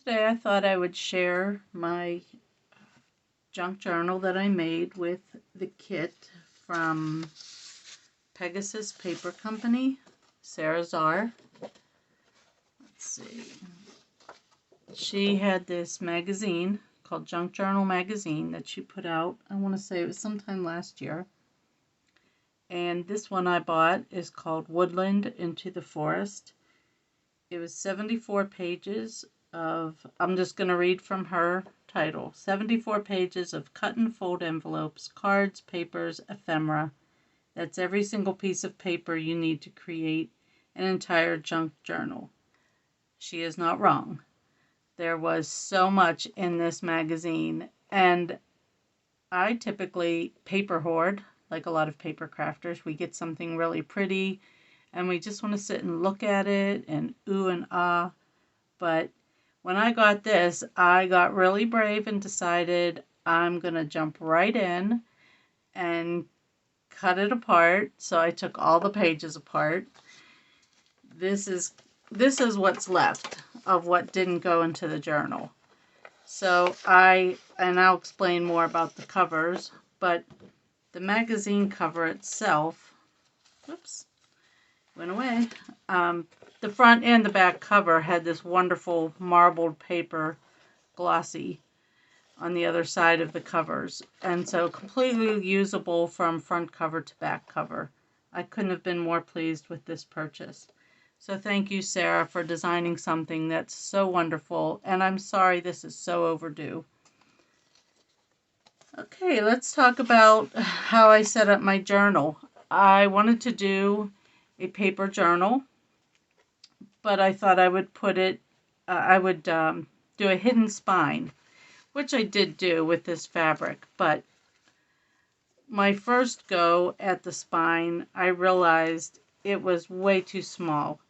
Today I thought I would share my junk journal that I made with the kit from Pegasus Paper Company, Sarah Czar. Let's see. She had this magazine called Junk Journal Magazine that she put out, I want to say it was sometime last year. And this one I bought is called Woodland Into the Forest. It was 74 pages of, I'm just going to read from her title, 74 pages of cut and fold envelopes, cards, papers, ephemera. That's every single piece of paper you need to create an entire junk journal. She is not wrong. There was so much in this magazine, and I typically paper hoard, like a lot of paper crafters. We get something really pretty, and we just want to sit and look at it and ooh and ah. But when I got this, I got really brave and decided I'm going to jump right in and cut it apart. So I took all the pages apart. This is what's left of what didn't go into the journal. So I'll explain more about the covers, but the magazine cover itself, whoops, went away. The front and the back cover had this wonderful marbled paper, glossy, on the other side of the covers. And so completely usable from front cover to back cover. I couldn't have been more pleased with this purchase. So thank you, Sarah, for designing something that's so wonderful. And I'm sorry this is so overdue. Okay, let's talk about how I set up my journal. I wanted to do a paper journal, but I thought I would put it, do a hidden spine, which I did do with this fabric. But my first go at the spine, I realized it was way too small.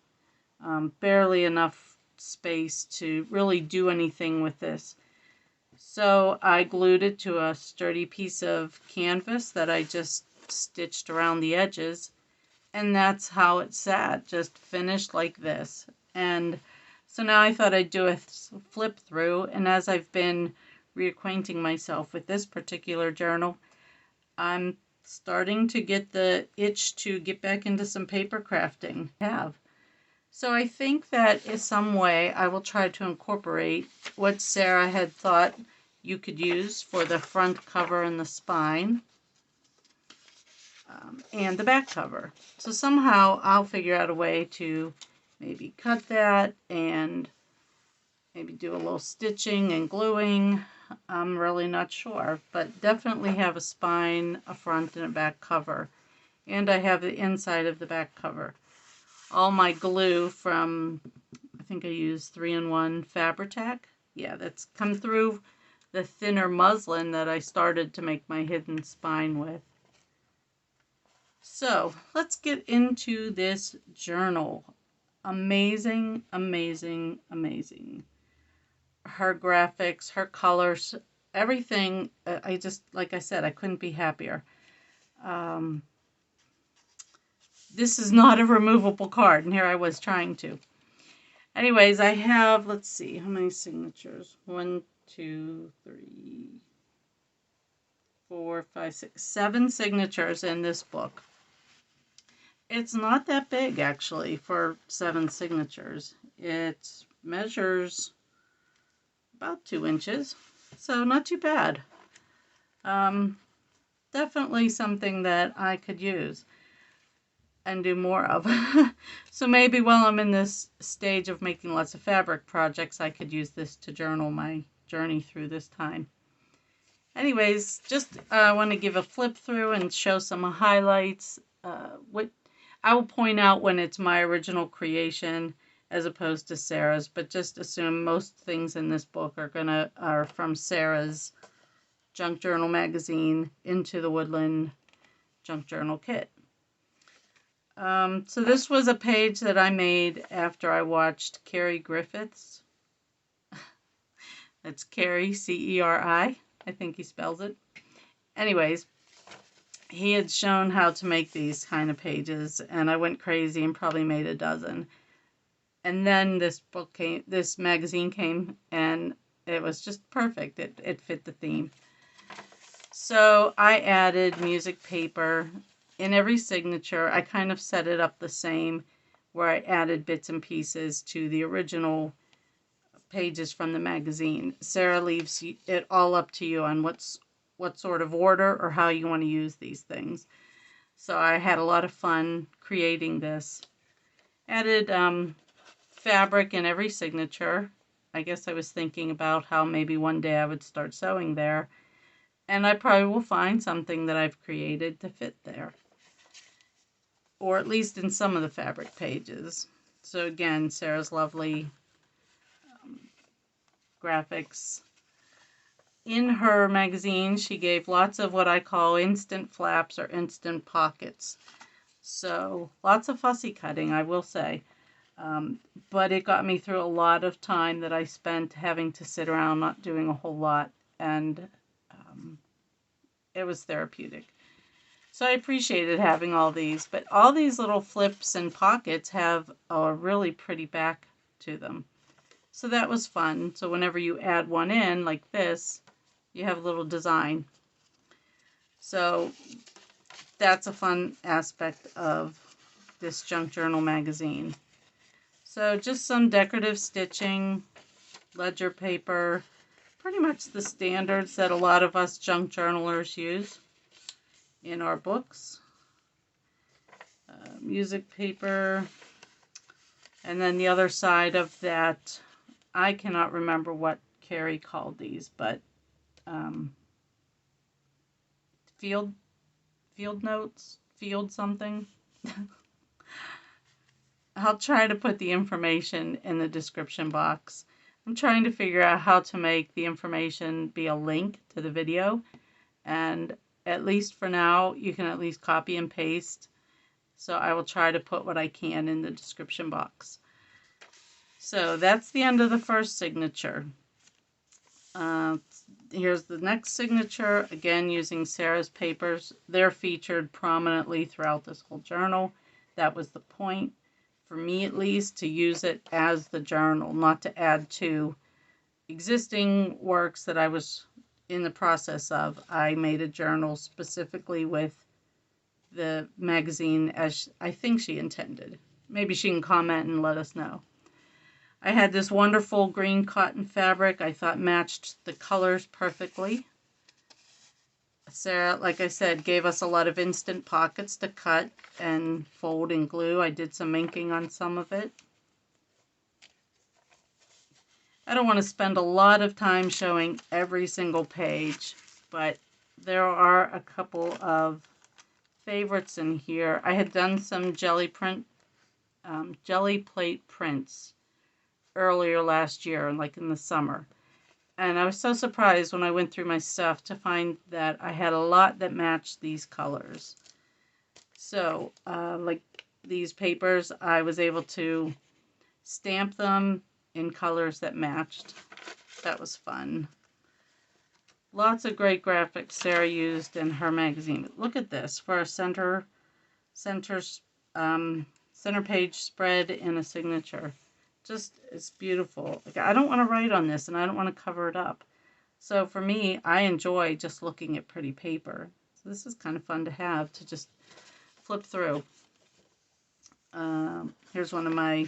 Barely enough space to really do anything with this. So I glued it to a sturdy piece of canvas that I just stitched around the edges. And that's how it sat, just finished like this. And so now I thought I'd do a flip through, and as I've been reacquainting myself with this particular journal, I'm starting to get the itch to get back into some paper crafting. So I think that in some way I will try to incorporate what Sarah had thought you could use for the front cover and the spine. And the back cover. So somehow I'll figure out a way to maybe cut that and maybe do a little stitching and gluing. I'm really not sure, but definitely have a spine, a front, and a back cover. And I have the inside of the back cover. All my glue from, I think I used 3-in-1 Fabri-Tac. Yeah, that's come through the thinner muslin that I started to make my hidden spine with. So let's get into this journal. Amazing, amazing, amazing. Her graphics, her colors, everything. I just, like I said, I couldn't be happier. This is not a removable card, and here I was trying to. Anyways, I have, let's see, how many signatures? 1, 2, 3, 4, 5, 6, 7 signatures in this book. It's not that big, actually, for 7 signatures. It measures about 2 inches, so not too bad. Definitely something that I could use and do more of. So maybe while I'm in this stage of making lots of fabric projects, I could use this to journal my journey through this time. Anyways, just want to give a flip through and show some highlights. What I will point out when it's my original creation as opposed to Sarah's, but just assume most things in this book are from Sarah's Junk Journal magazine Into the Woodland Junk Journal kit. So this was a page that I made after I watched Cary Griffiths. That's Cary, C-E-R-I. I think he spells it. Anyways, he had shown how to make these kind of pages, and I went crazy and probably made a dozen. And then this magazine came, and it was just perfect. It fit the theme. So I added music paper in every signature. I kind of set it up the same, where I added bits and pieces to the original pages from the magazine. Sarah leaves it all up to you on what sort of order or how you want to use these things. So I had a lot of fun creating this. Added fabric in every signature. I guess I was thinking about how maybe one day I would start sewing there. And I probably will find something that I've created to fit there. Or at least in some of the fabric pages. So again, Sarah's lovely graphics. In her magazine, she gave lots of what I call instant flaps or instant pockets. So lots of fussy cutting, I will say. But it got me through a lot of time that I spent having to sit around not doing a whole lot. And it was therapeutic. So I appreciated having all these. But all these little flips and pockets have a really pretty back to them. So that was fun. So whenever you add one in, like this, you have a little design. So that's a fun aspect of this Junk Journal magazine. So just some decorative stitching, ledger paper, pretty much the standards that a lot of us junk journalers use in our books. Music paper. And then the other side of that, I cannot remember what Carrie called these, but field notes, field something. I'll try to put the information in the description box. I'm trying to figure out how to make the information be a link to the video, and at least for now you can at least copy and paste, so I will try to put what I can in the description box. So that's the end of the first signature. Here's the next signature, again using Sarah's papers. They're featured prominently throughout this whole journal. That was the point, for me at least, to use it as the journal, not to add to existing works that I was in the process of. I made a journal specifically with the magazine as I think she intended. Maybe she can comment and let us know. I had this wonderful green cotton fabric I thought matched the colors perfectly. Sarah, like I said, gave us a lot of instant pockets to cut and fold and glue. I did some inking on some of it. I don't want to spend a lot of time showing every single page, but there are a couple of favorites in here. I had done some jelly plate prints earlier last year, like in the summer. And I was so surprised when I went through my stuff to find that I had a lot that matched these colors. So, like these papers, I was able to stamp them in colors that matched. That was fun. Lots of great graphics Sarah used in her magazine. Look at this for a center page spread in a signature. Just, it's beautiful. Like, I don't want to write on this, and I don't want to cover it up. So for me, I enjoy just looking at pretty paper. So this is kind of fun to have, to just flip through. Here's one of my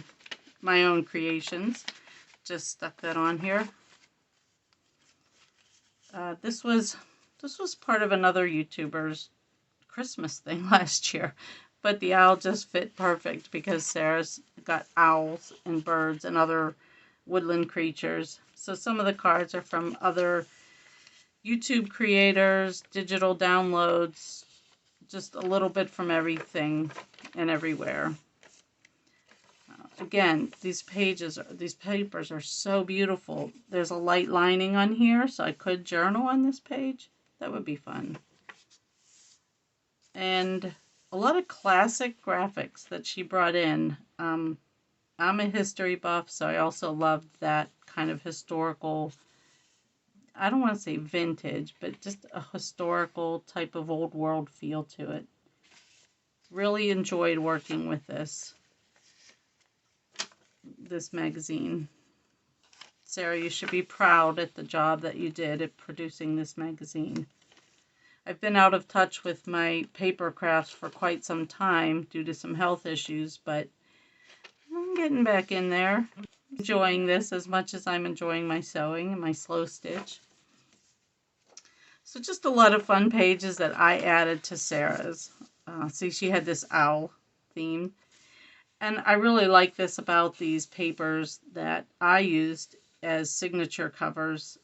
own creations. Just stuck that on here. This was part of another YouTuber's Christmas thing last year. But the owl just fit perfect because Sarah's got owls and birds and other woodland creatures. So some of the cards are from other YouTube creators, digital downloads, just a little bit from everything and everywhere. Again, these papers are so beautiful. There's a light lining on here, so I could journal on this page. That would be fun. And a lot of classic graphics that she brought in. I'm a history buff, so I also loved that kind of historical, I don't want to say vintage, but just a historical type of old world feel to it. Really enjoyed working with this. this magazine. Sarah, you should be proud at the job that you did at producing this magazine. I've been out of touch with my paper crafts for quite some time due to some health issues, but I'm getting back in there. Enjoying this as much as I'm enjoying my sewing and my slow stitch. So just a lot of fun pages that I added to Sarah's. See, she had this owl theme. And I really like this about these papers that I used as signature covers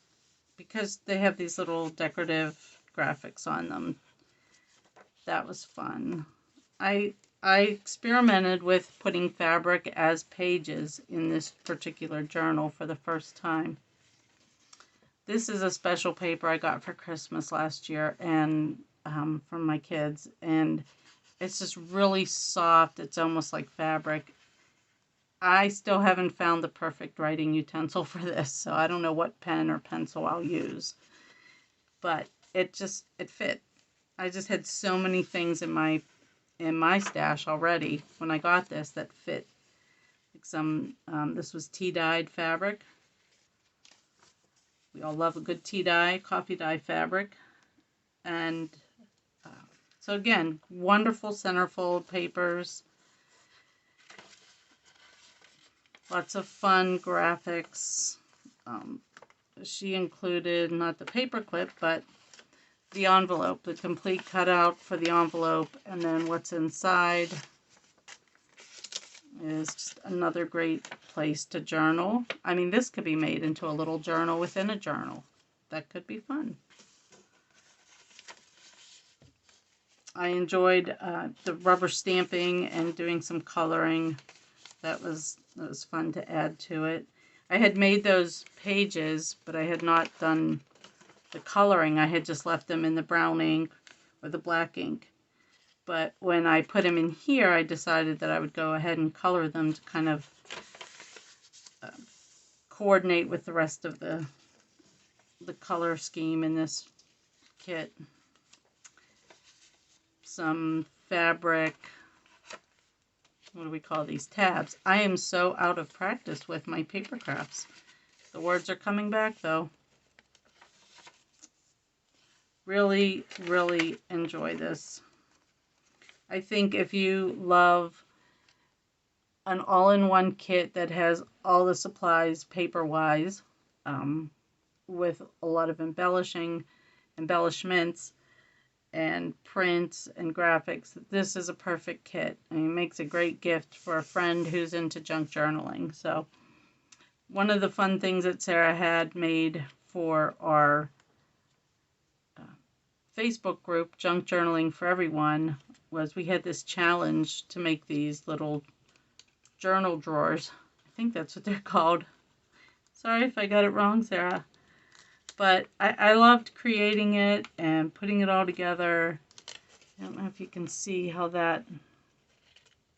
because they have these little decorative graphics on them. That was fun. I experimented with putting fabric as pages in this particular journal for the first time. This is a special paper I got for Christmas last year and from my kids, and it's just really soft. It's almost like fabric. I still haven't found the perfect writing utensil for this, so I don't know what pen or pencil I'll use. But it fit. I just had so many things in my stash already when I got this that fit. Like some, this was tea dyed fabric. We all love a good tea dye, coffee dye fabric. And so again, wonderful centerfold papers. Lots of fun graphics. She included not the paper clip, but the envelope, the complete cutout for the envelope, and then what's inside is just another great place to journal. I mean, this could be made into a little journal within a journal. That could be fun. I enjoyed the rubber stamping and doing some coloring. That was fun to add to it. I had made those pages, but I had not done the coloring. I had just left them in the brown ink or the black ink. But when I put them in here, I decided that I would go ahead and color them to kind of coordinate with the rest of the color scheme in this kit. Some fabric. What do we call these? Tabs. I am so out of practice with my paper crafts. The words are coming back though. Really, really enjoy this. I think if you love an all-in-one kit that has all the supplies paper-wise, with a lot of embellishments, and prints and graphics, this is a perfect kit. I mean, it makes a great gift for a friend who's into junk journaling. So one of the fun things that Sarah had made for our Facebook group, Junk Journaling for Everyone, was we had this challenge to make these little journal drawers. I think that's what they're called. Sorry if I got it wrong, Sarah. But I loved creating it and putting it all together. I don't know if you can see how that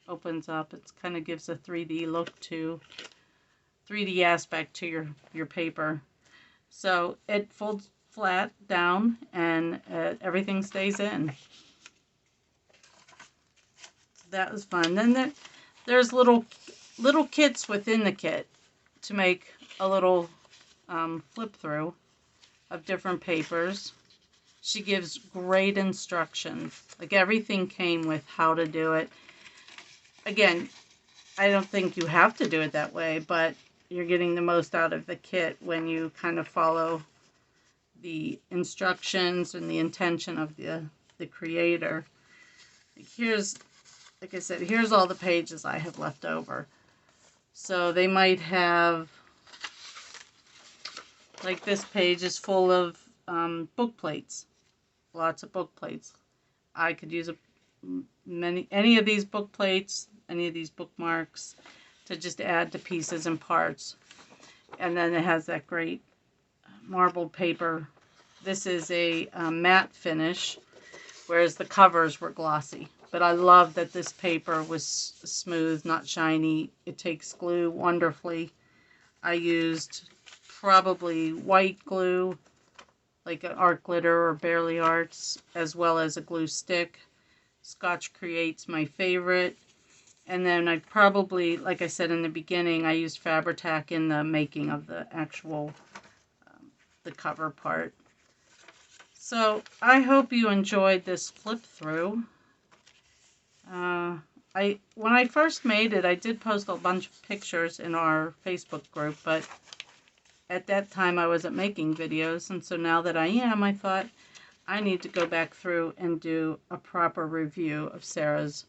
opens up. It kind of gives a 3D look to, 3D aspect to your paper. So it folds flat down and everything stays in. So that was fun. Then there's little kits within the kit to make a little flip through of different papers. She gives great instructions. Like, everything came with how to do it. Again, I don't think you have to do it that way, but you're getting the most out of the kit when you kind of follow the instructions and the intention of the creator. Like I said, here's all the pages I have left over. So they might have, like, this page is full of book plates. Lots of book plates. I could use any of these book plates, any of these bookmarks, to just add to pieces and parts. And then it has that great marbled paper. This is a matte finish, whereas the covers were glossy. But I love that this paper was smooth, not shiny. It takes glue wonderfully. I used probably white glue, like an art glitter or Barely Arts, as well as a glue stick. Scotch Create's my favorite. And then I probably, like I said in the beginning, I used Fabri-Tac in the making of the actual, the cover part. So I hope you enjoyed this flip through. When I first made it, I did post a bunch of pictures in our Facebook group, but at that time I wasn't making videos, and so now that I am, I thought I need to go back through and do a proper review of Sarah's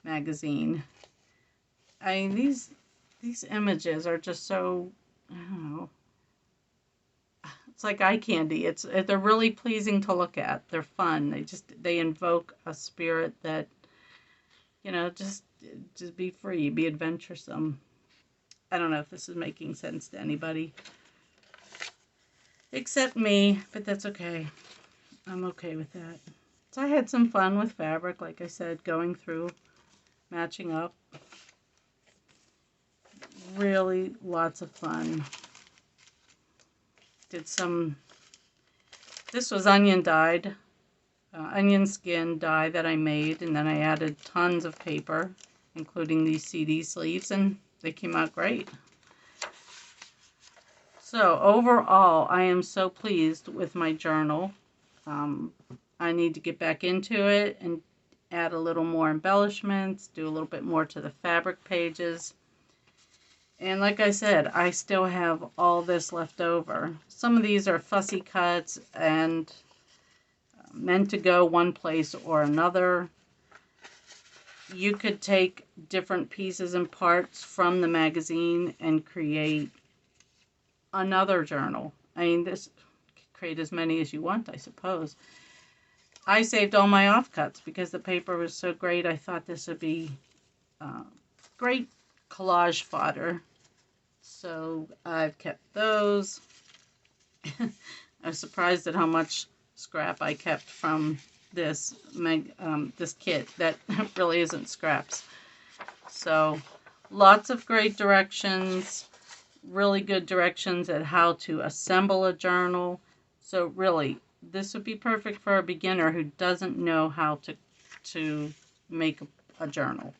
magazine. I mean, these images are just so, I don't know, it's like eye candy. They're really pleasing to look at. They're fun. They invoke a spirit that, just be free, be adventuresome. I don't know if this is making sense to anybody except me, but that's okay. I'm okay with that. So I had some fun with fabric, like I said, going through, matching up. Really lots of fun. This was onion dyed, onion skin dye that I made, and then I added tons of paper, including these CD sleeves, and they came out great. So overall, I am so pleased with my journal. I need to get back into it and add a little more embellishments, do a little bit more to the fabric pages. And like I said, I still have all this left over. Some of these are fussy cuts and meant to go one place or another. You could take different pieces and parts from the magazine and create another journal. I mean, create as many as you want, I suppose. I saved all my offcuts because the paper was so great. I thought this would be great collage fodder. So I've kept those. I was surprised at how much scrap I kept from this kit. That really isn't scraps. So lots of great directions, really good directions at how to assemble a journal. So really, this would be perfect for a beginner who doesn't know how to make a journal.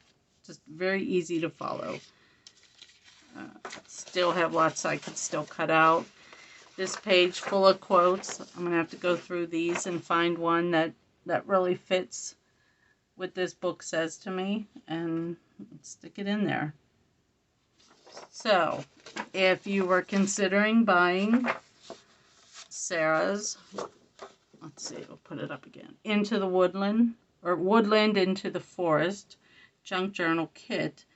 Just very easy to follow. Still have lots I could still cut out. This page full of quotes. I'm going to have to go through these and find one that really fits what this book says to me and stick it in there. So, if you were considering buying Sarah's, let's see, we'll put it up again, Into the Woodland, or Woodland Into the Forest Junk Journal Kit,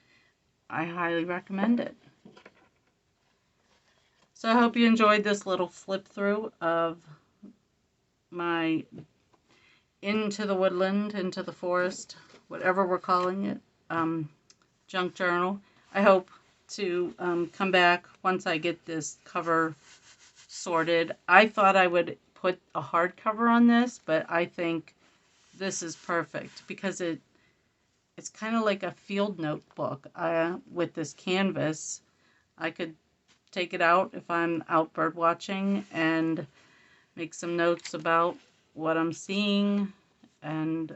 I highly recommend it. So I hope you enjoyed this little flip through of my Into the Woodland, Into the Forest, whatever we're calling it, junk journal. I hope to come back once I get this cover sorted. I thought I would put a hardcover on this, but I think this is perfect because it's kind of like a field notebook. With this canvas, I could take it out if I'm out bird watching and make some notes about what I'm seeing, and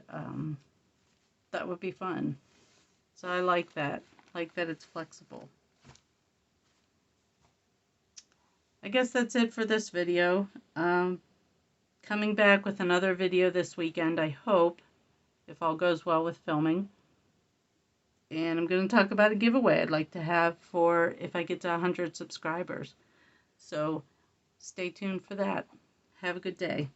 that would be fun. So I like that. Like that it's flexible. I guess that's it for this video. Coming back with another video this weekend, I hope, if all goes well with filming. And I'm going to talk about a giveaway I'd like to have for if I get to 100 subscribers. So stay tuned for that. Have a good day.